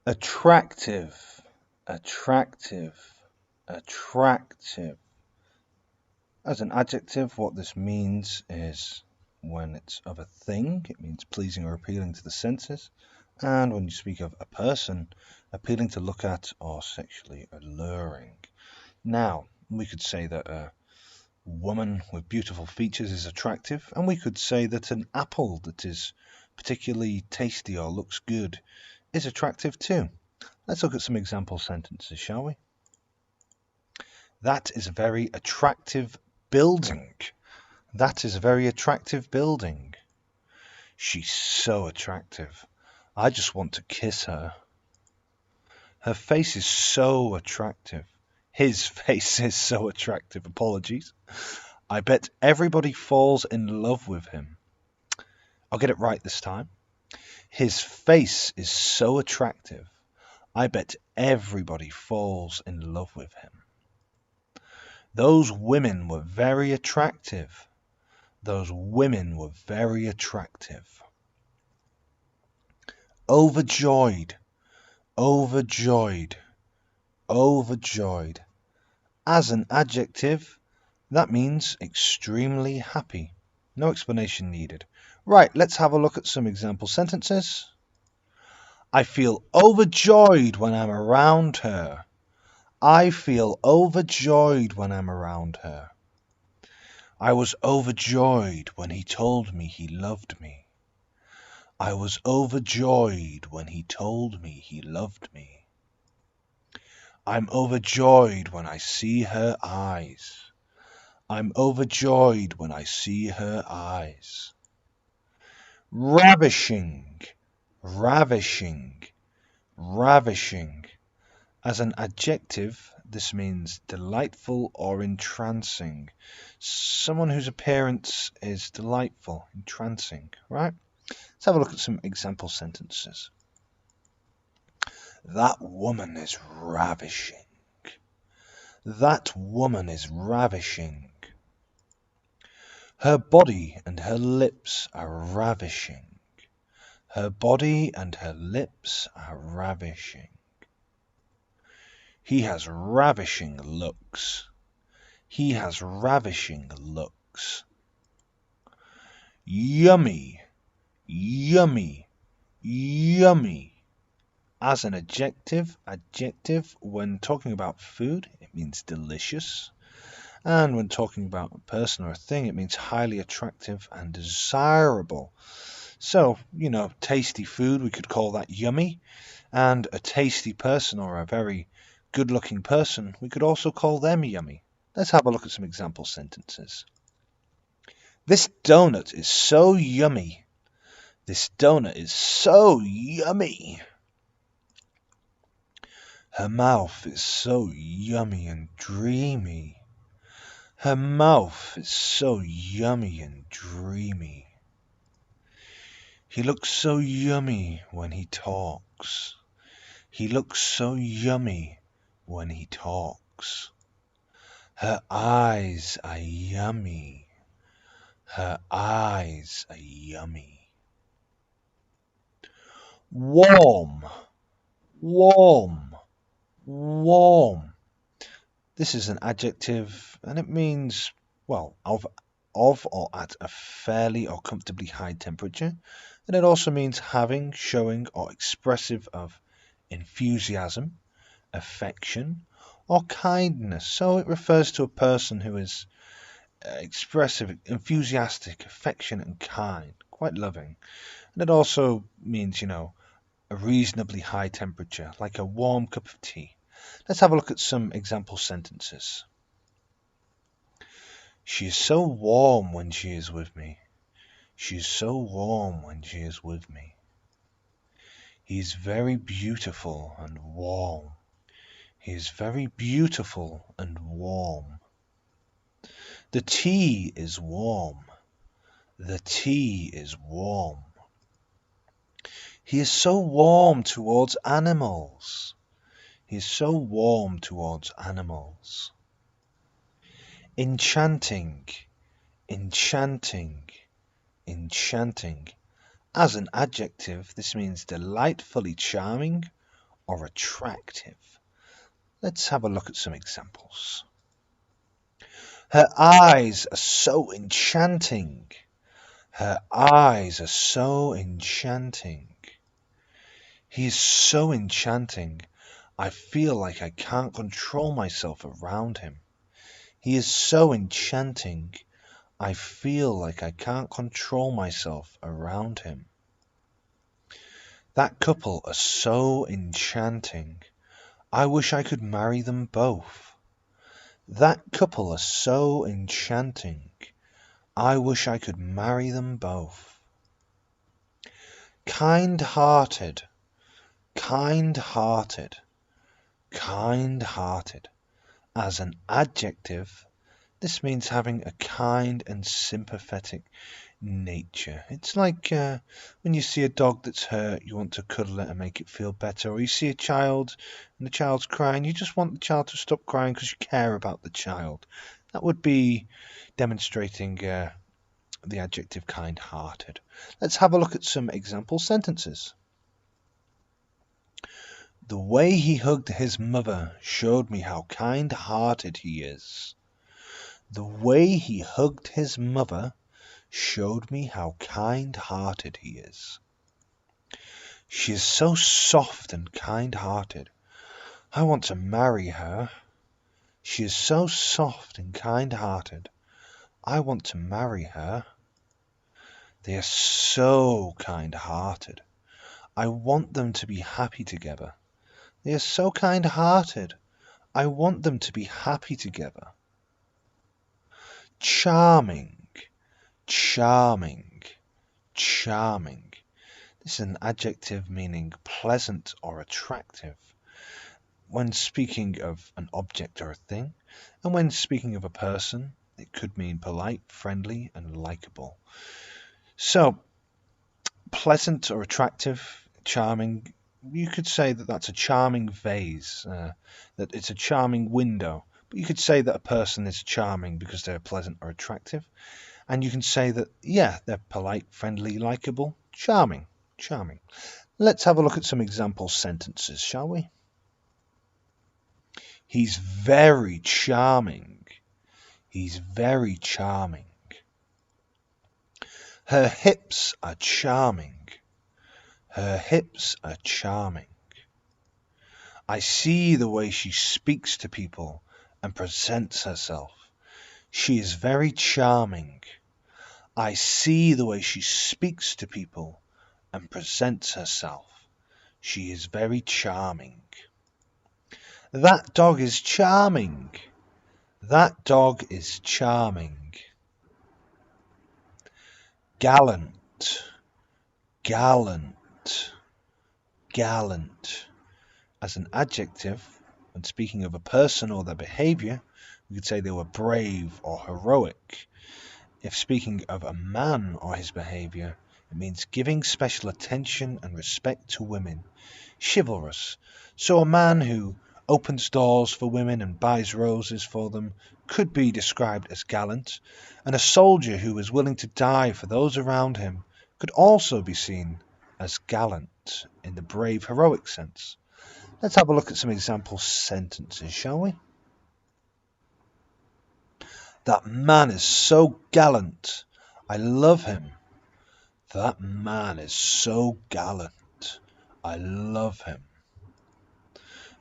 Attractive, attractive, attractive. As an adjective, what this means is when it's of a thing, it means pleasing or appealing to the senses. And when you speak of a person, appealing to look at or sexually alluring. Now, we could say that a woman with beautiful features is attractive, and we could say that an apple that is particularly tasty or looks good is attractive too. Let's look at some example sentences, shall we? That is a very attractive building. That is a very attractive building. She's so attractive. I just want to kiss her. Her face is so attractive. His face is so attractive. Apologies. I bet everybody falls in love with him. I'll get it right this time. His face is so attractive. I bet everybody falls in love with him. Those women were very attractive. Those women were very attractive. Overjoyed, overjoyed, overjoyed. As an adjective, that means extremely happy. No explanation needed. Right, let's have a look at some example sentences. I feel overjoyed when I'm around her. I feel overjoyed when I'm around her. I was overjoyed when he told me he loved me. I was overjoyed when he told me he loved me. I'm overjoyed when I see her eyes. I'm overjoyed when I see her eyes. Ravishing, ravishing, ravishing. As an adjective, this means delightful or entrancing. Someone whose appearance is delightful, entrancing, right? Let's have a look at some example sentences. That woman is ravishing. That woman is ravishing. Her body and her lips are ravishing. Her body and her lips are ravishing. He has ravishing looks. He has ravishing looks. Yummy, yummy, yummy. As an adjective, when talking about food, it means delicious. And when talking about a person or a thing, it means highly attractive and desirable. So, tasty food, we could call that yummy. And a tasty person or a very good-looking person, we could also call them yummy. Let's have a look at some example sentences. This donut is so yummy. This donut is so yummy. Her mouth is so yummy and dreamy. Her mouth is so yummy and dreamy. He looks so yummy when he talks. He looks so yummy when he talks. Her eyes are yummy. Her eyes are yummy. Warm, warm, warm. This is an adjective and it means, well, of or at a fairly or comfortably high temperature. And it also means having, showing, or expressive of enthusiasm, affection, or kindness. So it refers to a person who is expressive, enthusiastic, affectionate, and kind, quite loving. And it also means, a reasonably high temperature, like a warm cup of tea. Let's have a look at some example sentences. She is so warm when she is with me. She is so warm when she is with me. He is very beautiful and warm. He is very beautiful and warm. The tea is warm. The tea is warm. He is so warm towards animals. He is so warm towards animals. Enchanting, enchanting, enchanting. As an adjective, this means delightfully charming or attractive? Let's have a look at some examples. Her eyes are so enchanting. Her eyes are so enchanting. He is so enchanting. I feel like I can't control myself around him. He is so enchanting. I feel like I can't control myself around him. That couple are so enchanting. I wish I could marry them both. That couple are so enchanting. I wish I could marry them both. Kind-hearted, kind-hearted, kind-hearted. As an adjective, this means having a kind and sympathetic nature. It's like when you see a dog that's hurt, you want to cuddle it and make it feel better. Or you see a child and the child's crying, you just want the child to stop crying because you care about the child. That would be demonstrating the adjective kind-hearted. Let's have a look at some example sentences. The way he hugged his mother showed me how kind-hearted he is. The way he hugged his mother showed me how kind-hearted he is. She is so soft and kind-hearted. I want to marry her. She is so soft and kind-hearted. I want to marry her. They are so kind-hearted. I want them to be happy together. They are so kind-hearted. I want them to be happy together. Charming, charming, charming. This is an adjective meaning pleasant or attractive when speaking of an object or a thing, and when speaking of a person, it could mean polite, friendly, and likable. So, pleasant or attractive, charming, you could say that that's a charming vase, that it's a charming window. But you could say that a person is charming because they're pleasant or attractive. And you can say that, yeah, they're polite, friendly, likable, charming, charming. Let's have a look at some example sentences, shall we? He's very charming. He's very charming. Her hips are charming. Her hips are charming. I see the way she speaks to people and presents herself. She is very charming. I see the way she speaks to people and presents herself. She is very charming. That dog is charming. That dog is charming. Gallant, gallant, gallant. As an adjective, when speaking of a person or their behavior, we could say they were brave or heroic. If speaking of a man or his behavior, it means giving special attention and respect to women. Chivalrous. So a man who opens doors for women and buys roses for them could be described as gallant, and a soldier who is willing to die for those around him could also be seen as gallant in the brave, heroic sense. Let's have a look at some example sentences, shall we? That man is so gallant. I love him. That man is so gallant. I love him.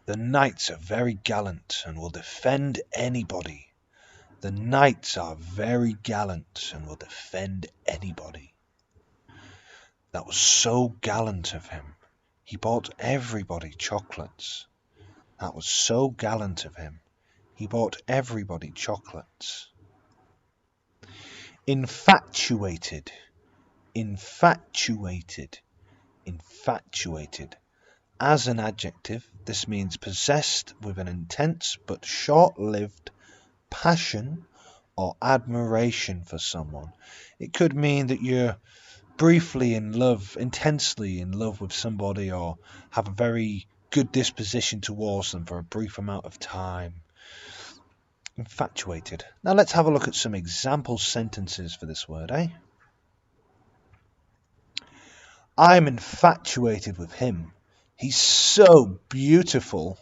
The knights are very gallant and will defend anybody. The knights are very gallant and will defend anybody. That was so gallant of him. He bought everybody chocolates. That was so gallant of him. He bought everybody chocolates. Infatuated, infatuated, infatuated. As an adjective, this means possessed with an intense but short-lived passion or admiration for someone. It could mean that you're briefly in love, intensely in love with somebody, or have a very good disposition towards them for a brief amount of time. Infatuated. Now let's have a look at some example sentences for this word, eh? I'm infatuated with him. He's so beautiful.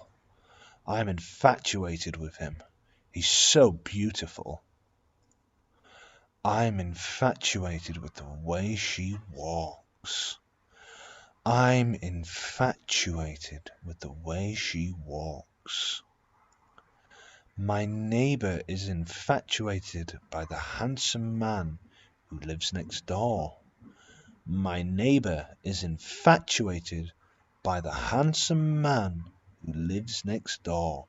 I'm infatuated with him. He's so beautiful. I'm infatuated with the way she walks. I'm infatuated with the way she walks. My neighbour is infatuated by the handsome man who lives next door. My neighbour is infatuated by the handsome man who lives next door.